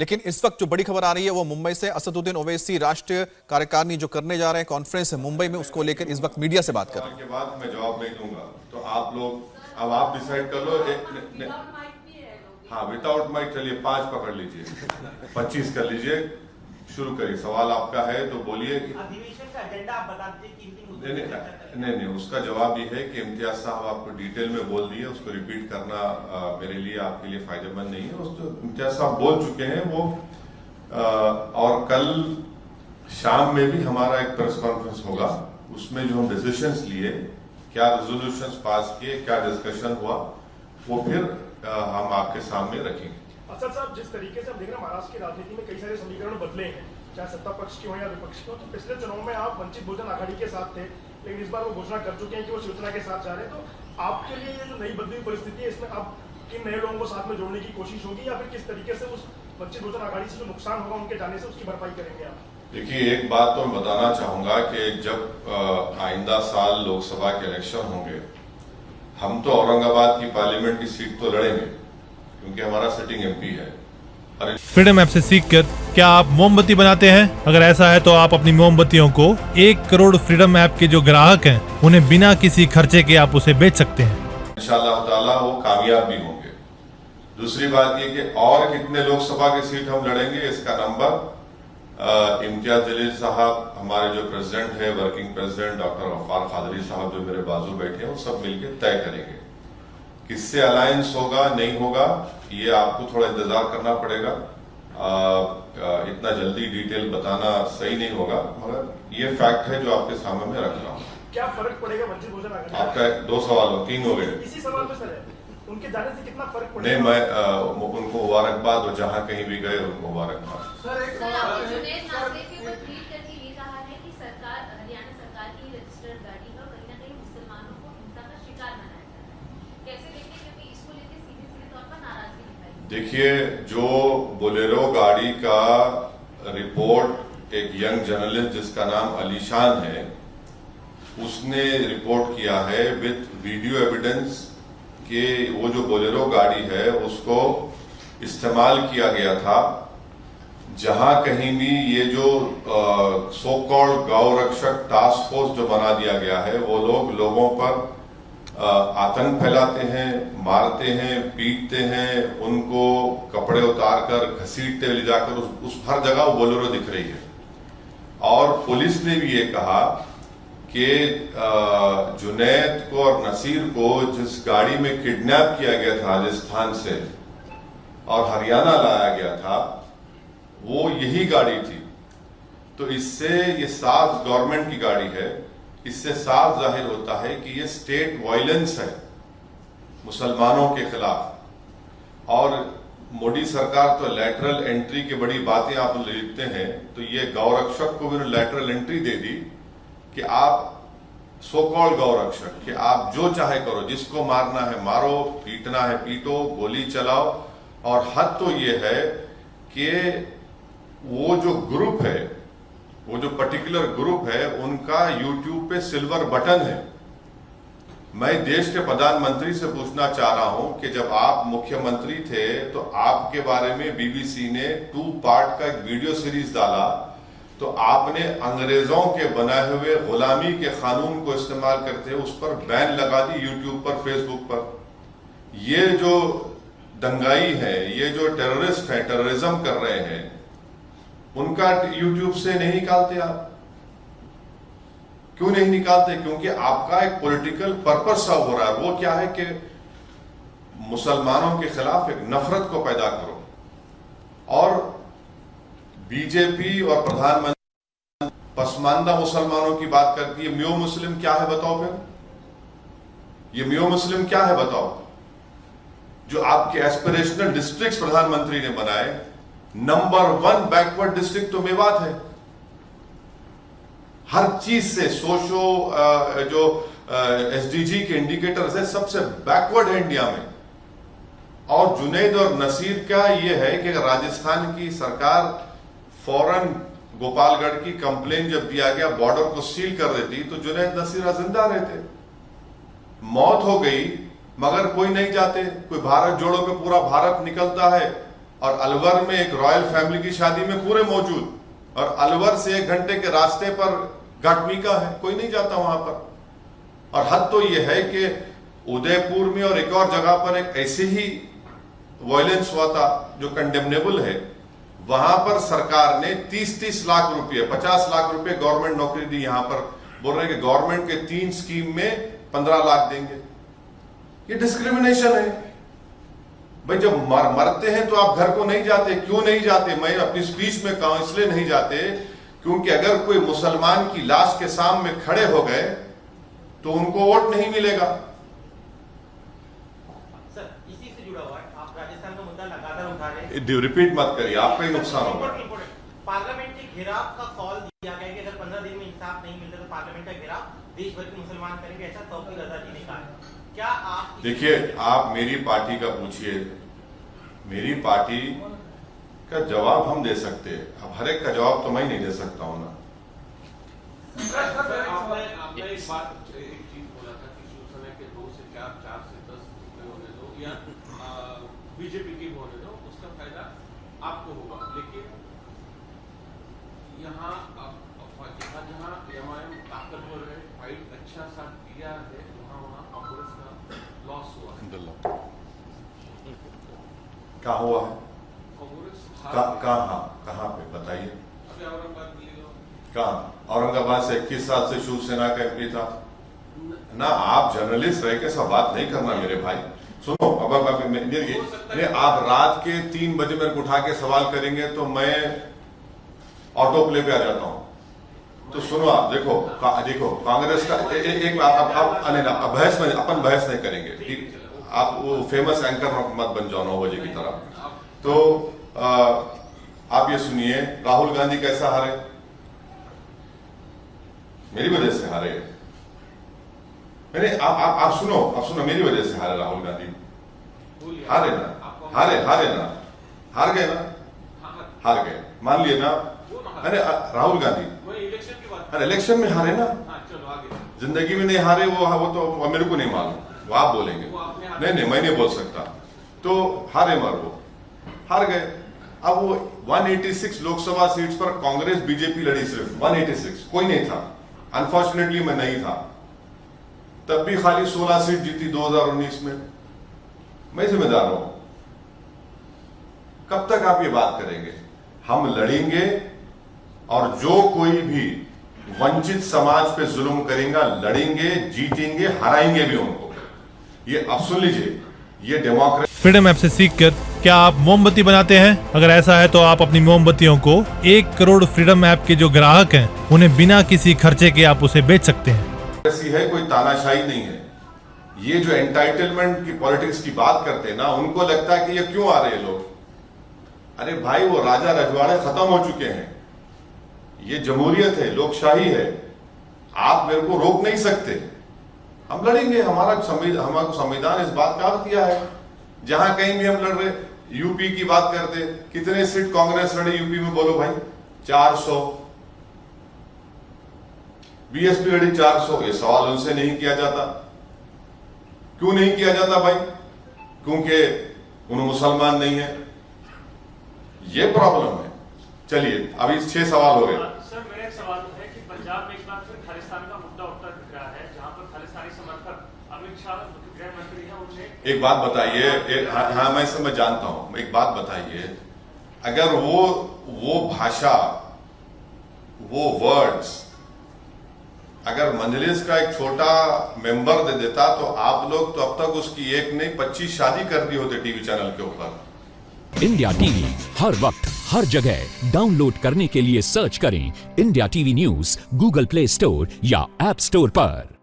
लेकिन इस वक्त जो बड़ी खबर आ रही है वो मुंबई से। असदुद्दीन ओवैसी राष्ट्रीय कार्यकारिणी जो करने जा रहे हैं कॉन्फ्रेंस मुंबई में, उसको लेकर इस वक्त मीडिया से बात कर रहे हैं। के बाद मैं जवाब नहीं दूंगा, तो आप लोग अब आप डिसाइड कर लो। हाँ, विदाउट माइक चलिए 5 पकड़ लीजिए, 25 कर लीजिए, शुरू करिए। सवाल आपका है तो बोलिए। अधिवेशन का एजेंडा आप बता दीजिए। नहीं, उसका जवाब ये है कि इम्तियाज साहब आपको डिटेल में बोल दिए, उसको रिपीट करना मेरे लिए आपके लिए फायदेमंद नहीं है। उसको इम्तियाज साहब बोल चुके हैं वो। और कल शाम में भी हमारा एक प्रेस कॉन्फ्रेंस होगा, उसमें जो हम डिसीजंस लिए, क्या रेजोल्यूशंस पास किए, क्या डिस्कशन हुआ, वो फिर हम आपके सामने रखेंगे। असद साहब, जिस तरीके से हम देख रहे हैं महाराष्ट्र की राजनीति में कई सारे समीकरण बदले हैं, चाहे सत्ता पक्ष की हो या विपक्ष की हो, तो पिछले चुनाव में आप वंचित बहुजन आघाड़ी के साथ थे, लेकिन इस बार वो घोषणा कर चुके हैं कि वो शिवसेना के साथ जा रहे हैं। तो आपके लिए ये जो नई बदली हुई परिस्थिति है, इसमें आप किन नए लोगों को साथ में जोड़ने की कोशिश होगी, या फिर किस तरीके से उस वंचित बहुजन आघाड़ी से जो नुकसान होगा उनके जाने से उसकी भरपाई करेंगे आप? देखिए, एक बात तो मैं बताना चाहूंगा कि जब आइंदा साल लोकसभा के इलेक्शन होंगे, हम तो औरंगाबाद की पार्लियामेंट की सीट तो लड़ेंगे, क्योंकि हमारा सिटिंग एमपी है। फ्रीडम ऐप से सीखकर क्या आप मोमबत्ती बनाते हैं? अगर ऐसा है तो आप अपनी मोमबत्तियों को 1 करोड़ फ्रीडम ऐप के जो ग्राहक हैं उन्हें बिना किसी खर्चे के आप उसे बेच सकते हैं। इंशाअल्लाह ताला वो कामयाब भी होंगे। दूसरी बात ये कि और कितने लोकसभा की सीट हम लड़ेंगे, इसका नंबर इम्तियाज जलील साहब, हमारे जो प्रेसिडेंट है, working president doctor Gaffar Qadri sahab जो मेरे बाजू बैठे हैं, वो सब मिलकर तय करेंगे। किससे अलायंस होगा नहीं होगा, ये आपको थोड़ा इंतजार करना पड़ेगा। इतना जल्दी डिटेल बताना सही नहीं होगा, मगर ये फैक्ट है जो आपके सामने मैं रख रहा हूँ। क्या फर्क पड़ेगा वंचित बहुजन आघाड़ी? आपका 2 सवाल हो, 3 हो गए। इसी सवाल पे सर है, उनके जाने से कितना फर्क पड़ेगा? नहीं, मैं उनको मुबारकबाद, और जहाँ कहीं भी गए उनको मुबारकबाद। सर, एक सवाल जुनैद नासिर के ऊपर ट्वीट करके ये कहा है कि सरकार, हरियाणा सरकार की रजिस्टर्ड गाड़ी है और कहीं ना कहीं मुसलमानों को हिंसा का शिकार बनाया जा रहा है। कैसे देखते हैं, क्योंकि इसको लेकर सीधे तौर पर नाराजगी दिखाई? देखिए, जो बोलेरो गाड़ी का रिपोर्ट एक यंग जर्नलिस्ट जिसका नाम अलीशान है, उसने रिपोर्ट किया है विद वीडियो एविडेंस कि वो जो बोलेरो गाड़ी है उसको इस्तेमाल किया गया था। जहां कहीं भी ये जो सो कॉल्ड गौ रक्षक टास्क फोर्स जो बना दिया गया है, वो लोगों पर आतंक फैलाते हैं, मारते हैं, पीटते हैं, उनको कपड़े उतार कर घसीटते ले जाकर उस हर जगह वो बोलेरो दिख रही है। और पुलिस ने भी ये कहा कि जुनैद को और नसीर को जिस गाड़ी में किडनैप किया गया था राजस्थान से और हरियाणा लाया गया था, वो यही गाड़ी थी। तो इससे ये साफ गवर्नमेंट की गाड़ी है, इससे साफ जाहिर होता है कि ये स्टेट वायलेंस है मुसलमानों के खिलाफ। और मोदी सरकार तो लैटरल एंट्री की बड़ी बातें आप लिखते हैं, तो ये गौरक्षक को भी लैटरल एंट्री दे दी कि आप सो कॉल्ड गौरक्षक, कि आप जो चाहे करो, जिसको मारना है मारो, पीटना है पीटो, गोली चलाओ। और हद तो ये है कि वो जो ग्रुप है, वो जो पर्टिकुलर ग्रुप है, उनका यूट्यूब पे सिल्वर बटन है। मैं देश के प्रधानमंत्री से पूछना चाह रहा हूं कि जब आप मुख्यमंत्री थे तो आपके बारे में बीबीसी ने 2 पार्ट का एक वीडियो सीरीज डाला, तो आपने अंग्रेजों के बनाए हुए गुलामी के कानून को इस्तेमाल करते उस पर बैन लगा दी यूट्यूब पर, फेसबुक पर। ये जो दंगाई है, ये जो टेररिस्ट है, टेररिज्म कर रहे हैं, उनका यूट्यूब से नहीं निकालते आप? क्यों नहीं निकालते? क्योंकि आपका एक पॉलिटिकल पर्पस सर्व हो रहा है। वो क्या है कि मुसलमानों के खिलाफ एक नफरत को पैदा करो। और बीजेपी और प्रधानमंत्री पसमानदा मुसलमानों की बात करती है। मियो मुस्लिम क्या है बताओ? फिर ये मियो मुस्लिम क्या है बताओ? जो आपके एस्पिरेशनल डिस्ट्रिक्ट्स प्रधानमंत्री ने बनाए, नंबर 1 बैकवर्ड डिस्ट्रिक्ट तो मेवात है। हर चीज से सोशो जो एसडीजी के इंडिकेटर्स है, सबसे बैकवर्ड है इंडिया में। और जुनैद और नसीर का यह है कि राजस्थान की सरकार फौरन गोपालगढ़ की कंप्लेन जब दिया गया, बॉर्डर को सील कर देती, तो जुनैद नसीर जिंदा रहते। मौत हो गई मगर कोई नहीं जाते। कोई भारत जोड़ो पे पूरा भारत निकलता है, और अलवर में एक रॉयल फैमिली की शादी में पूरे मौजूद, और अलवर से 1 घंटे के रास्ते पर घाटमिका है, कोई नहीं जाता वहां पर। और हद तो यह है कि उदयपुर में और एक और जगह पर एक ऐसे ही वायलेंस हुआ था जो कंडेमनेबल है, वहां पर सरकार ने 30-30 लाख रुपए, 50 लाख रुपए गवर्नमेंट नौकरी दी। यहां पर बोल रहे हैं कि गवर्नमेंट के 3 स्कीम में 15 लाख देंगे। ये डिस्क्रिमिनेशन है भाई। जब मरते हैं तो आप घर को नहीं जाते, क्यों नहीं जाते? मैं अपनी स्पीच में कहा इसलिए नहीं जाते क्योंकि अगर कोई मुसलमान की लाश के सामने खड़े हो गए तो उनको वोट नहीं मिलेगा। सर इसी से जुड़ा हुआ है, आप राजस्थान का मुद्दा लगातार उठा रहे हैं। रिपीट मत करिए, आपका ही नुकसान होगा। पार्लियामेंट के घेराव का कॉल दिया गया कि अगर 15 दिन में इंसाफ नहीं मिलता तो पार्लियामेंट का घेराव देश भर के मुसलमान करेंगे, ऐसा तौकीर रजा जी ने कहा है। क्या आप देखिए, आप मेरी पार्टी का पूछिए, मेरी पार्टी का जवाब हम दे सकते हैं, अब हर एक का जवाब तो मैं नहीं दे सकता हूं ना। आपने एक चीज बोला था कि शिवसेना के 2 से 4, 4 से 10 होने दो या बीजेपी की होने दो, उसका फायदा आपको होगा। लेकिन यहाँ जहाँ एमआईएम ताकतवर है, फाइट अच्छा साथ दिया है, वहाँ कांग्रेस का लॉस हुआ है। क्या हुआ है? कांग्रेस कहाँ पे बताइए? अभी औरंगाबाद दिल्ली कहाँ? औरंगाबाद से 21 साल से शिवसेना का एमपी था ना। आप जर्नलिस्ट रह के सब बात नहीं करना मेरे भाई। सुनो, अब आप रात के 3 बजे मेरे को उठा के सवाल करेंगे तो मैं ऑटो प्ले पे आ जाता हूं। तो सुनो, आप देखो कांग्रेस का एक बहस में अपन बहस नहीं करेंगे, ठीक? आप वो फेमस एंकर मत बन जाओ 9 बजे की तरह। तो आप ये सुनिए, राहुल गांधी कैसा हारे? मेरी वजह से हारे। आप सुनो, मेरी वजह से हारे राहुल गांधी। हारे ना, हार गए, मान लिए ना। अरे राहुल गांधी अरे इलेक्शन में हारे ना, जिंदगी में नहीं हारे। वो तो मेरे को नहीं मालूम, वो आप बोलेंगे। नहीं, मैं नहीं बोल सकता। तो हारे वो हार गए। अब वो 186 लोकसभा सीट्स पर कांग्रेस बीजेपी लड़ी, सिर्फ 186, कोई नहीं था। अनफॉर्चुनेटली मैं नहीं था, तब भी खाली 16 सीट जीती 2019 में। मैं जिम्मेदार हूं। कब तक आप ये बात करेंगे? हम लड़ेंगे, और जो कोई भी वंचित समाज पे जुल्म करेगा लड़ेंगे, जीतेंगे, हराएंगे भी उनको। ये आप सुन लीजिए, ये डेमोक्रेसी। फ्रीडम ऐप से सीखकर क्या आप मोमबत्ती बनाते हैं? अगर ऐसा है तो आप अपनी मोमबत्तियों को 1 करोड़ फ्रीडम ऐप के जो ग्राहक हैं उन्हें बिना किसी खर्चे के आप उसे बेच सकते हैं। ऐसी है, कोई तानाशाही नहीं है। ये जो एंटाइटलमेंट की पॉलिटिक्स की बात करते हैं ना, उनको लगता है कि ये क्यों आ रहे हैं लोग। अरे भाई, वो राजा रजवाड़े खत्म हो चुके हैं। ये जमहूरियत है, लोकशाही है। आप मेरे को रोक नहीं सकते। हम लड़ेंगे, हमारा संविधान इस बात का अर्थ दिया है। जहां कहीं भी हम लड़ रहे, यूपी की बात करते, कितने सीट कांग्रेस लड़ी यूपी में? बोलो भाई, 400। बीएसपी लड़ी 400। ये सवाल उनसे नहीं किया जाता। क्यों नहीं किया जाता भाई? क्योंकि उन मुसलमान नहीं है। ये प्रॉब्लम है। चलिए, अभी 6 सवाल हो गए। सर, मेरा एक सवाल है कि पंजाब में एक बार फिर खालिस्तान का मुद्दा उठता दिख रहा है, जहां पर खालिस्तानी समर्थक अमित शाह गृह मंत्री हैं, उन्हें एक बात बताइए। हाँ, मैं समझ जानता हूं। एक बात बताइए, अगर वो भाषा, वो वर्ड्स अगर मजलिस का एक छोटा मेंबर दे देता तो आप लोग तो अब तक उसकी एक नहीं 25 शादी कर दी होते टीवी चैनल के ऊपर। इंडिया टीवी हर वक्त हर जगह डाउनलोड करने के लिए सर्च करें India TV news Google play store या ऐप स्टोर पर।